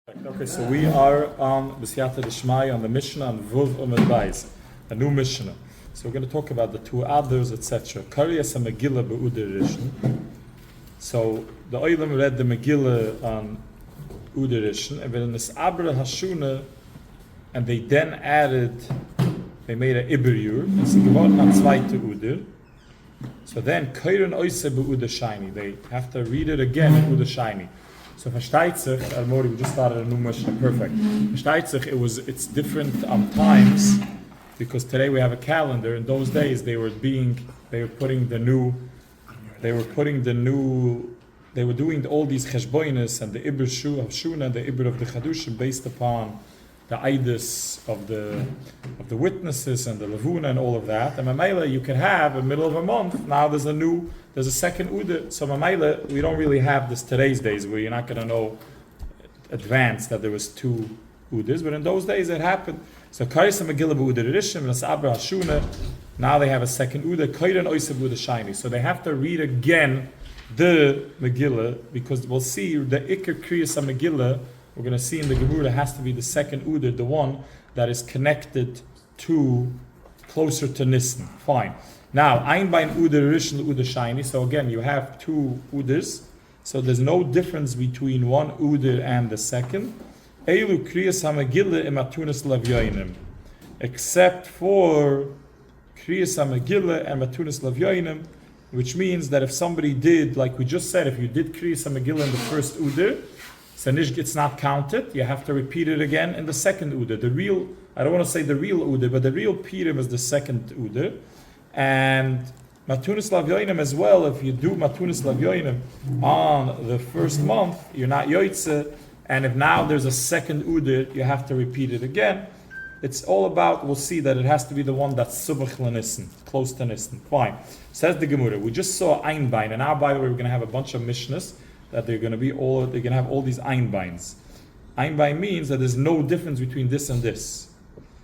Okay, so we are on B'siyata D'Shmai on the Mishnah on Vuv Umad Bais, a new Mishnah. So we're going to talk about the two others, etc. Kariyas a Megila be'Uder Rishon. So the Oilam read the Megillah on Uder Rishon, and then this Abra Hashuna, and they then added, they made a Iberyur, and so geworden an zweite Uder. So then Kairen Oise be'Uder Shiny, they have to read it again in Uder Shiny. So versteht sich, Mori, we just started a new Mishnah, perfect. Versteht sich, it's different times, because today we have a calendar. In those days, they were doing all these cheshboinus and the Ibr Shuna and the Ibr of the Chadushim based upon the Eidus of the witnesses and the Levuna and all of that. And Mamela, you can have in the middle of a month, now there's a second Uda. So Mamela, we don't really have this today's days where you're not going to know advance that there was two Udas, but in those days it happened. So Karis and Megillah Uda Rishim, and Abra Hashuna, now they have a second Uda, Kairan Oisab Uda Shiny. So they have to read again the Megillah, because we'll see the Iker Kriyas Megillah. We're going to see in the Gemara has to be the second Uda, the one that is connected to closer to Nisan. Fine. Now, Ein Bein Uda Rishon Uda Shiny. So again, you have two Udas. So there's no difference between one Uda and the second. Eilu Kriyas HaMegillah im Atunas Lavyoinim. Except for Kriyas HaMegillah and Atunas Lavyoinim, which means that if somebody did, like we just said, if you did Kriyas HaMegillah in the first Uda, so it's not counted. You have to repeat it again in the second Uda. I don't want to say the real Uda, but the real Pirim is the second Uda. And Matunis Lavyoinim as well, if you do Matunis Lavyoinim on the first month, you're not Yoitze. And if now there's a second Uda, you have to repeat it again. It's all about, we'll see that it has to be the one that's Subach Lanissen, close to Nissen. Fine. Says the Gemara. We just saw Einbein, and now, by the way, we're going to have a bunch of Mishnahs that they're going to have all these Einbeins. Einbein means that there's no difference between this and this.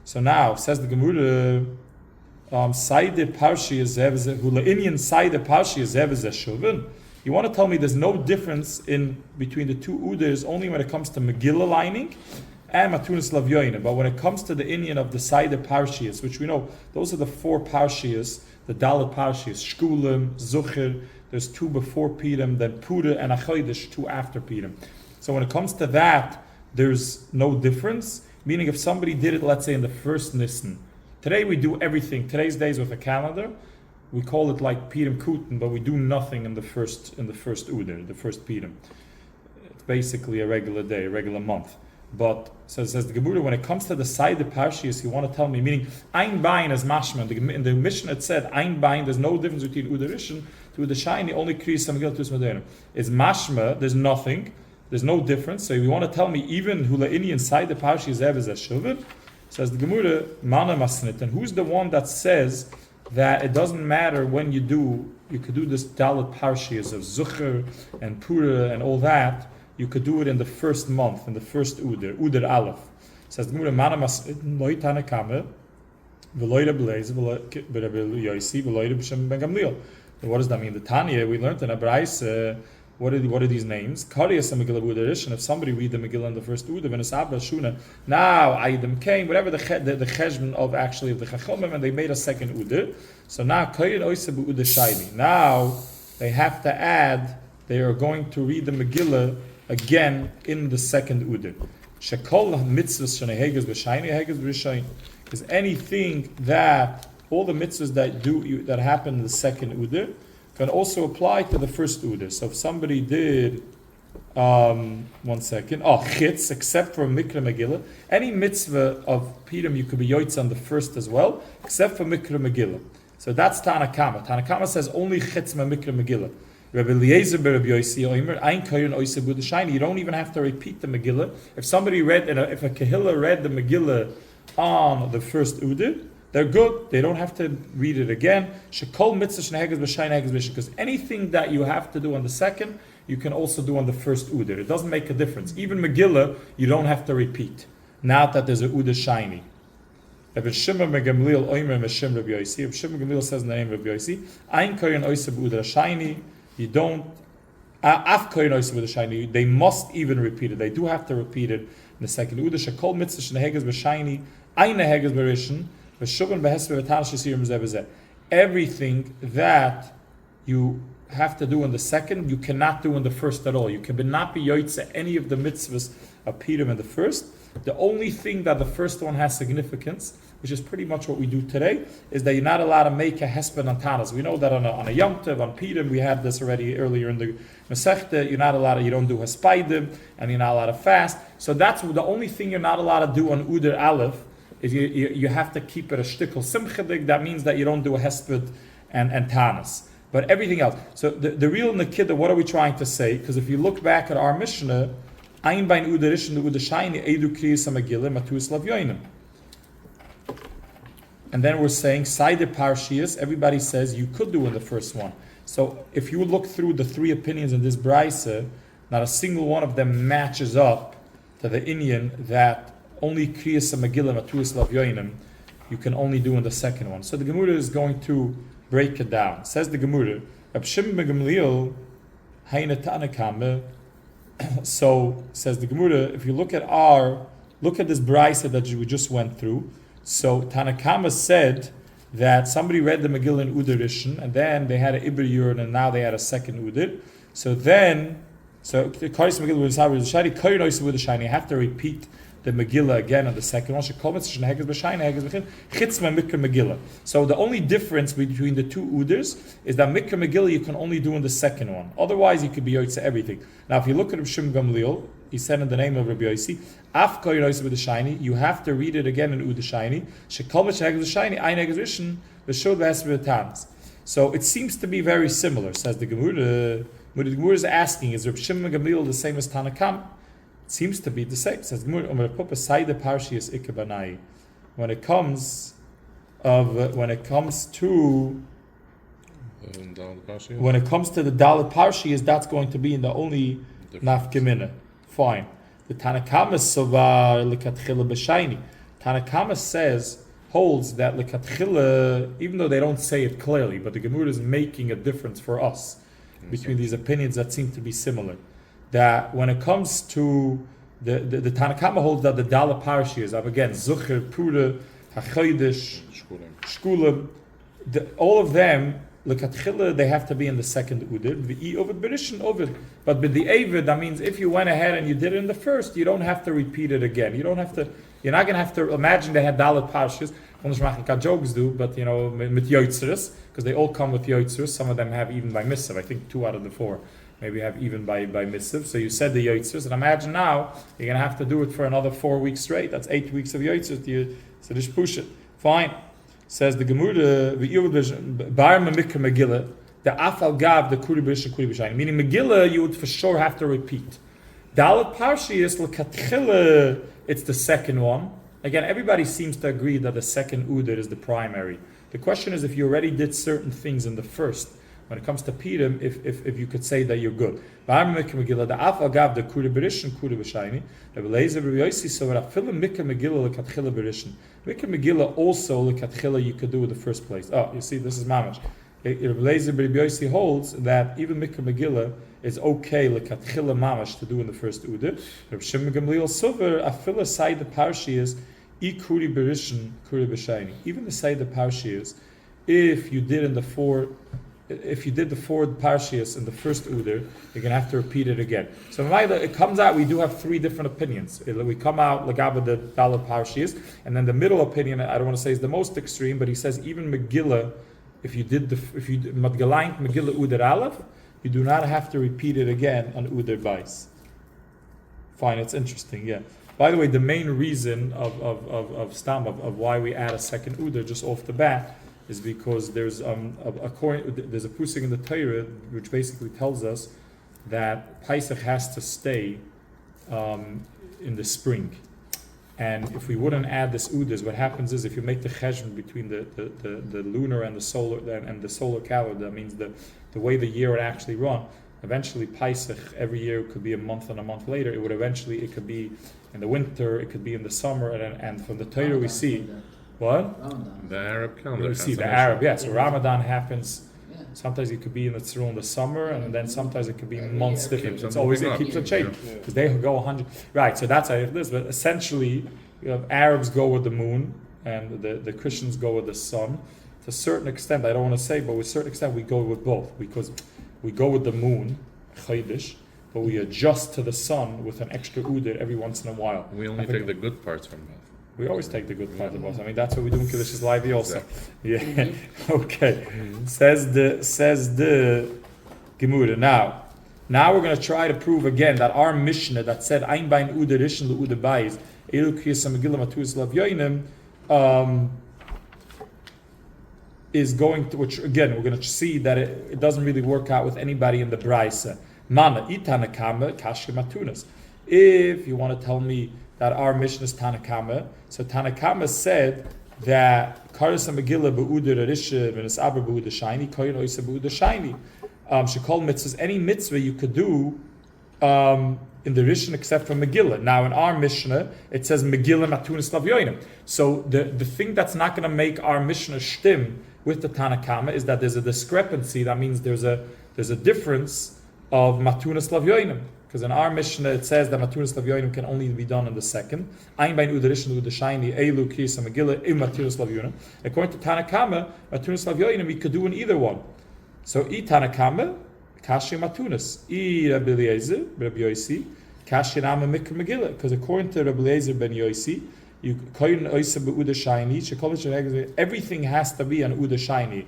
So now, says the Gemara, Saide Parshi is Hulainian Saide Parshi is Shuvin. You want to tell me there's no difference between the two Uders only when it comes to Megillah lining and Matunis Lavyoinim. But when it comes to the Indian of the Saide Parshias, which we know, those are the four Parshias, the Dalet Parshias, Shkulim, Zucher, there's two before Pirim, then Pura and Achoidish, two after Pirim. So when it comes to that, there's no difference. Meaning if somebody did it, let's say in the first Nisan. Today we do everything. Today's days with a calendar, we call it like Pirim Kutin, but we do nothing in the first Uder, the first Pirim. It's basically a regular day, a regular month. But so it says the Gemara, when it comes to the side of Parshias, you want to tell me, meaning Ein Bein is Mashma. In the Mishnah it said Ein Bein, there's no difference between Uda Rishon to Uda Shiny, only Kriyas HaMegillah to Modern. It's Mashma, there's nothing, there's no difference. So you want to tell me even Hulaini inside the Parshias Eves Shuvin? Says the Gemara, Mana Masnit, and who's the one that says that it doesn't matter when you could do this Dalet Parshias of Zucher and Pura and all that. You could do it in the first month, in the first Uder Aleph. Says the Gemara, Mana Masnit, Loi Tanakame, V'loi Rebelez, V'loi Yosi, V'loi Rebshem Ben Gamliel. What does that mean? The Tanya, we learned in a Braise, what are these names? Kariyas a Megillah Uda Rishon. If somebody read the Megillah in the first Uda, when it's Abba Shuna, now Aidim came, whatever the cheshbon of the Chachomim, and they made a second Uda. So now Kayin Oisabu Uda Shaili. Now they have to add. They are going to read the Megillah again in the second Uda. Shekol mitzvahs sheneheges b'shayni heges b'rishayin. Because anything that all the mitzvahs that happen in the second Uda can also apply to the first Uda. So if somebody did, chitz, except for Mikra Megillah, any mitzvah of Pirim you could be yoitz on the first as well, except for Mikra Megillah. So that's Tanakama. Tanakama says only chitz ma Mikra Megillah. Rabbi Eliezer Rabbi Yosi Oimer, Ein Kayin Oiseb Uda Shiny. You don't even have to repeat the Megillah. If somebody if a Kehillah read the Megillah on the first Uda, they're good. They don't have to read it again. Shekol mitzvah sheneheges b'shayni heges b'shayni. Because anything that you have to do on the second, you can also do on the first Uda. It doesn't make a difference. Even Megillah, you don't have to repeat. Not that there's a Uda Shiny. If Shimon Megamliel Oimer Meshim Rabbi Yosi, if Shimon Megamliel says in the name of Rabbi Yosi, Ein Kayin Oiseb Uda Shiny, you don't Af koinois with the shiny. They must even repeat it. They do have to repeat it in the second uda. Shekol mitzvah sheneheges b'shiny, eine heges b'rishon, v'shugan behespe v'tan shesirim zeh. Everything that you have to do in the second, you cannot do in the first at all. You cannot be yoytze any of the mitzvahs of Purim in the first. The only thing that the first one has significance, which is pretty much what we do today, is that you're not allowed to make a hespen on tanas. We know that on a Yom Tov, on Purim, we had this already earlier in the Masechta. You're not allowed to, you don't do hespaidim, and you're not allowed to fast. So that's the only thing you're not allowed to do on Uder Aleph, is you have to keep it a shtickle simchadik. That means that you don't do a hesped and tanas. But everything else. So the real Nikida, what are we trying to say? Because if you look back at our Mishnah, Ein bein Uderish and the Udashayni, Edu Kriyas Megillah, Matus Lav Yoinim. And then we're saying, Saider Parshias, everybody says you could do in the first one. So if you look through the three opinions in this Braisa, not a single one of them matches up to the Indian that only Kriyas Megillah, Matus Lav Yoinim, you can only do in the second one. So the Gemara is going to break it down. Says the Gemara, Reb Shimon ben Gamliel, Hayne Tanakame. So says the Gemara, if you look at this brisa that we just went through. So Tanakama said that somebody read the Megillah in Uder Rishon, and then they had an Ibr Yur, and now they had a second Uder. So the Karis Megillah with the Shani, Kainois with the Shani. You have to repeat the Megillah again on the second one. So the only difference between the two uders is that Mikra Megillah you can only do in the second one. Otherwise, you could be yoytze everything. Now, if you look at Reb Shimon Gamliel, he said in the name of Rabbi Yossi, Af koynois with the shiny, you have to read it again in Uda shiny. Shekol b'sheheg the shiny, ein heges rishon, v'shod v'esver tams. So it seems to be very similar. Says the Gemara. What the Gemara is asking is Reb Shimon Gamliel the same as Tanakam? It seems to be the same. It says when it comes to the Dalit Parshiyas, that's going to be in the only nafkamina. Fine. The Tanakama Savar Lekatchila B'Shayni. Tanakama holds that Lekatchila, even though they don't say it clearly, but the Gemara is making a difference for us between these opinions that seem to be similar. That when it comes to the Tanakama holds that the Dalit Parshiyas, again, Zucher, Pura, Hachodesh, Shkulim, all of them, Lekatchila, they have to be in the second Udir. V'i Ovid Berishin Ovid. But with the Avid, that means if you went ahead and you did it in the first, you don't have to repeat it again. You're not going to have to imagine they had Dalit Parshiyas. Jokes do, but with Yoitzeres, because they all come with Yoitzeres. Some of them have even by Missiv. I think 2 out of the 4 maybe have even by Missiv. So you said the Yoitzeres, and imagine now you're going to have to do it for another 4 weeks straight. That's 8 weeks of Yoitzeres. So just push it. Fine. Says the Gemara, Bar Mikra Megillah, the Afal Gav, the Kuri B'Shayni. Meaning Megillah, you would for sure have to repeat. Dalit Parshiyas L'Katchila, it's the second one. Again, everybody seems to agree that the second Udir is the primary. The question is if you already did certain things in the first. When it comes to Purim, if you could say that you're good. Bar Mikra Megillah, the Afal Gav, the Kuri B'Rishon, Kuri B'Shayni. Rabbi Eliezer, Rabbi Yossi, so Rafil Mikra Megillah L'Katchila B'Rishon. Mikra Megillah also L'Katchila you could do in the first place. Oh, you see, this is mamash. Rabbi Eliezer, Rabbi Yossi holds that even Mikra Megillah is okay L'Katchila mamash to do in the first Udir. Rabbi Shimon Gamliel Sover Afila Side the Parshiyas I Kuri B'Rishon Kuri B'Shayni. Even the Side the Parshiyas, if you did the 4 Parshiyas in the first Udir, you're going to have to repeat it again. So it comes out, we do have 3 different opinions. We come out, Lagaba the Dalit Parshiyas, and then the middle opinion, I don't want to say is the most extreme, but he says even Megillah, if you Madgalayim Megillah Udir Aleph, you do not have to repeat it again on Udir Bais. Fine, it's interesting, yeah. By the way, the main reason of Stam, of why we add a second Udir just off the bat, is because there's a pusik in the Torah which basically tells us that Pesach has to stay in the spring, and if we wouldn't add this udas, what happens is if you make the cheshbon between the lunar and the solar calendar, that means the way the year would actually run. Eventually, Pesach every year could be a month and a month later. It could be in the winter, it could be in the summer, and from the Torah we see. What? The Arab calendar. We see the Arab, yes. So Ramadan happens Sometimes it could be in the tzrul in the summer, and then sometimes it could be months different. It's moving always it up. keeps on changing because they go 100. Right, so that's how it is. But essentially, you have Arabs go with the moon, and the Christians go with the sun. To a certain extent, I don't want to say, but to a certain extent, we go with both because we go with the moon, Chodesh, but we adjust to the sun with an extra udir every once in a while. We only take the good parts from both. We always take the good part of us. I mean, that's what we do in Kiddush's Lively also. Exactly. Yeah. Okay. Says the Gemara. Now we're going to try to prove again that our Mishnah that said Ein Bein Uder Rishon LeUder Bayis Elu Kriyas Megila Matus Lav Yoinim is going to, which again we're going to see that it doesn't really work out with anybody in the Braisa. Mana Itanakama Kashya Matunas. If you want to tell me that our Mishnah is Tanakama, so Tanakama said that Karas Megillah Be'uder Arisha V'Nes Aber Be'uder Shiny Koyin Oisa Be'uder Shiny. She called mitzvahs any mitzvah you could do in the Rishon except for Megillah. Now in our Mishnah it says Megillah Matunas Lav Yoinim. So the thing that's not going to make our Mishnah shtim with the Tanakama is that there's a discrepancy. That means there's a difference of Matunas Lav Yoinim. Because in our Mishnah it says that Matunas Lav Yoinim can only be done in the second. Ein Bein Uder Rishon Uder Shiny Elu Kriyas Megillah Im Matunas Lav Yoinim. According to Tanakama, Matunas Lav Yoinim we could do in either one. So I Tanakama Kashi Matunas. I Rabbi Eliezer Rabbi Yosi Kashi Nama Mikra Megillah. Because according to Rabbi Eliezer ben Yosi, you koyin oisa be'uda shayni. Everything has to be an uda shayni.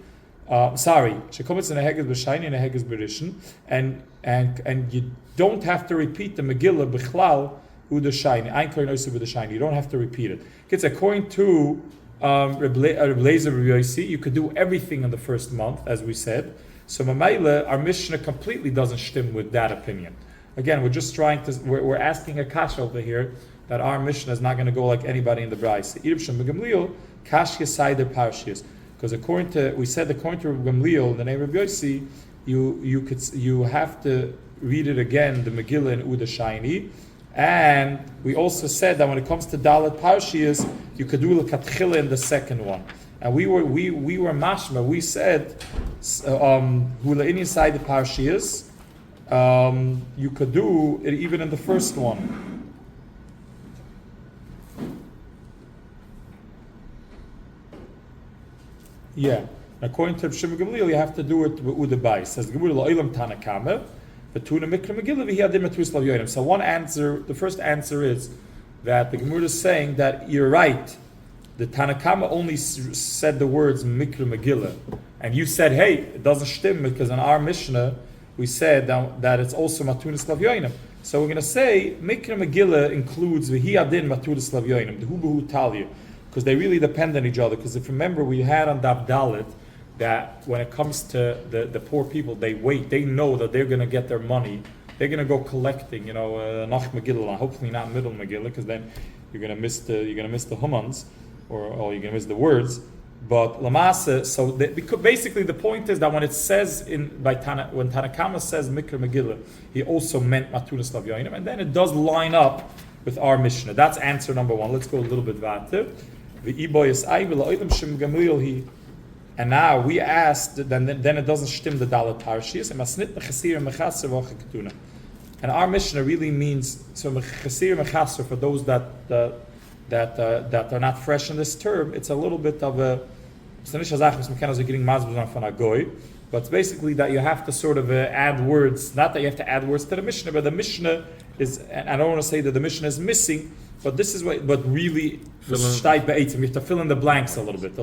Shekomitz in a heges b'shayni and a heges b'rishon, and you don't have to repeat the Megillah b'chlal uda shayni. Ein koyin oisa be'uda shayni. You don't have to repeat it. It's according to Rabbi Eliezer Rabbi Yosi, you could do everything in the first month, as we said. So Mamaila, our Mishnah completely doesn't stem with that opinion. Again, we're just trying to. We're asking a kasha over here that our Mishnah is not going to go like anybody in the Brayse. Because according to Gamliel, the name of Yossi, you have to read it again, the Megillah in Uda Shayni. And we also said that when it comes to Dalet Parshias, you could do the Katchila in the second one. And we were mashma. We said hula inside the Parshias, you could do it even in the first one. Yeah, according to Shimon Gamliel, you have to do it with Uda Bai. Says the Gemara Lo'ilam Tanakama, the Tuna Mikra Megillah v'hiyadim Matus Lav Yoinim. So one answer, the first answer is that the Gemara is saying that you're right. The Tanakama only said the words Mikra Megillah, and you said, hey, it doesn't stim because in our Mishnah we said that it's also Matunas Lav Yoinim. So we're going to say Mikra Megillah includes v'hiyadin Matunas Lav Yoinim, the Hubu Talia. Because they really depend on each other. Because if you remember, we had on Daf Dalit that when it comes to the poor people, they wait. They know that they're going to get their money. They're going to go collecting, Nach Megillah, hopefully not middle Megillah, because then you're going to miss the humans, or you're going to miss the words. But Lamasa, so because basically the point is that when it says when Tanakama says Mikra Megillah, he also meant Matunas Lav Yoinim, and then it does line up with our Mishnah. That's answer number one. Let's go a little bit vater. And now we asked, then it doesn't stim the Dalet Parshiyas. And our Mishnah really means so mechasir mechasir for those that are not fresh in this term. It's a little bit of a. But it's basically that you have to sort of add words. Not that you have to add words to the Mishnah, but the Mishnah is. And I don't want to say that the Mishnah is missing. But this is what. But really, you have to fill in the blanks a little bit.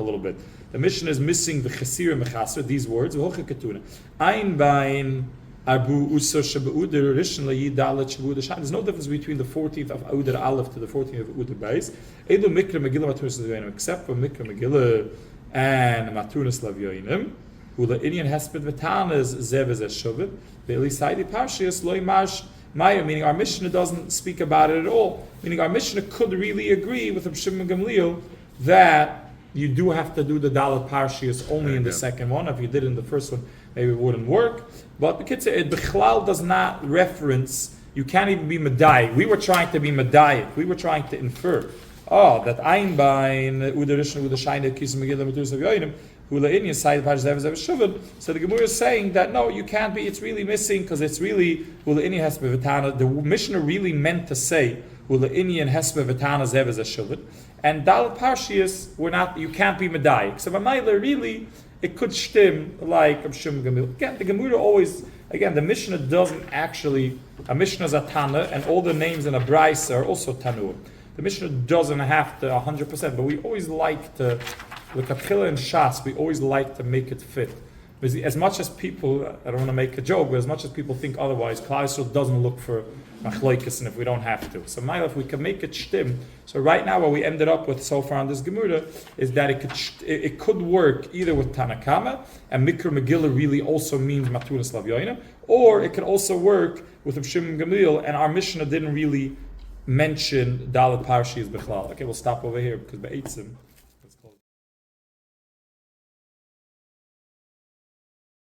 The Mishnah is missing the chesir and mechasir. These words. Ein bein arbu usar shebeuder rishon leyidalet shebeuder shan. There's no difference between the 14th of Uder Aleph to the 14th of Uder Beis. Edu mikra Megillah matunas lav yoinim, except for mikra Megillah and matunas lav yoinim. Ula inyan hesped v'tanas zev ez eshovet. Ve'elisaidi parshias loy marsh. Maya, meaning our Mishnah doesn't speak about it at all. Meaning our Mishnah could really agree with Rav Shimon Gamliel that you do have to do the Dalet Parshias only in the second one. If you did it in the first one, maybe it wouldn't work. But the Kitzur, it Bechlal does not reference, you can't even be Medai. We were trying to be Medai. We were trying to infer. That Ein Bein Uder Rishon Uder Shayne Kis Megillah Matus Lav Yoinim Hula Inya side so the Gemara is saying that no, you can't be. It's really missing because it's really Hula Inya Hespe V'Tana. The Mishnah really meant to say Hula Inya and Hespe V'Tana Zev is a Shuvit, and Dalet Parshias we're not. You can't be Medayik. So Mamayla really it could stem like Shum Gemil. Again, the Gemara always. Again, the Mishnah doesn't actually. A Mishnah is a Tana, and all the names in a Brisa are also Tanur. The Mishnah doesn't have to 100%, but we always like to. With Achilla and Shas, we always like to make it fit. Because as much as people, I don't want to make a joke, but as much as people think otherwise, Klal Yisrael doesn't look for Machlokes, and if we don't have to. So, if we can make it shtim. So, right now, what we ended up with so far on this Gemara is that it could work either with Tanakama, and Mikra Megillah really also means Matunas Lav Yoina, or it could also work with Rav Shimon Gamliel, and our Mishnah didn't really mention Dalet Parshiyas Bechlal. Okay, we'll stop over here because Be'etzim.